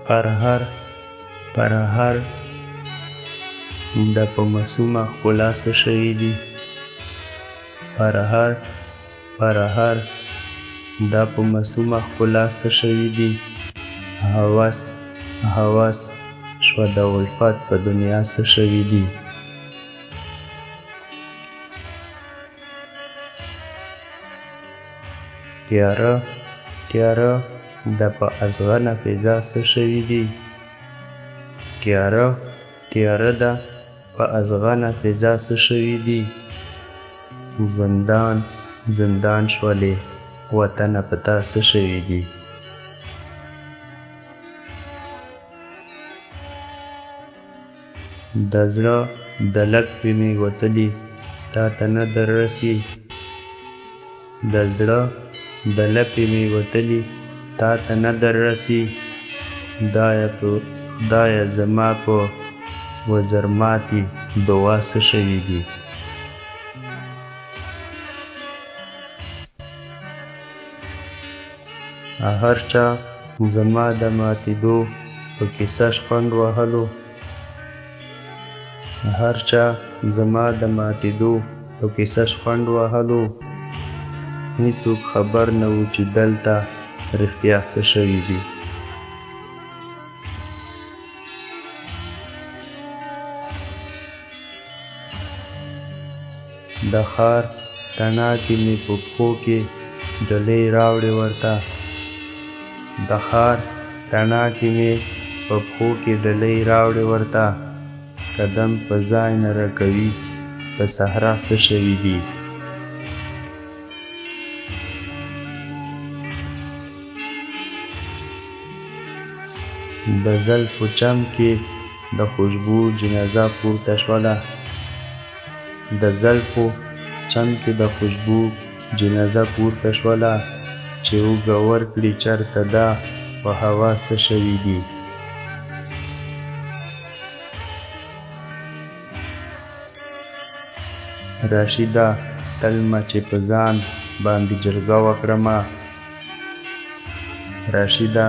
پرهر پرهر د په معصومه ښکلا څه شوي دي؟ پرهر پرهر دا په معصومه ښکلا څه شوي دي؟ هوس هوس شوه د الفت په دنیا څه شوي دي؟ تیاره تیاره د په ازغنه فضا څه شوي دي؟ تیاره تیاره ده په ازغنه فضا څه شوي دي؟ زندان زندان شولې وطنه په تا څه شوي دي؟ د زړه د لکپې مې وتلي تا ته نه در رسي، د زړه د لپې مې وتلي تا ته نه در رسي. خدایه زما په وزر ماتې دعا څه شوي دي؟ هر چا زما د ماتېدو په کیسه شخوند وهلو، هر چا زما د ماتېدو په کیسه شخوند وهلو، هیڅوک خبر نه و چې دلته رښتیا څه شوي دي. د ښار تڼاکې مې په پښو کې ډلۍ راوړې ورته، د ښار تڼاکې مې په پښو کې ډلۍ راوړې ورته، قدم په ځای نه راکوي په صحرا څه شوي دي؟ د زلفو چم کې د خوشبو جنازه پورته شوله، د زلفو چم کې د خوشبو جنازه پورته شوله، چې اوږه ورکړي چرته دا په هوا څه شوي دي؟ راشده تلمه چې په ځان باندې جرګه وکړمه، راشده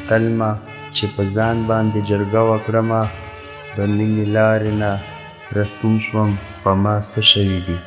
تلمه چې په ځان باندې جرګه وکړمه، د نیمې لارې نه رستون شوم په ما څه شوي دي؟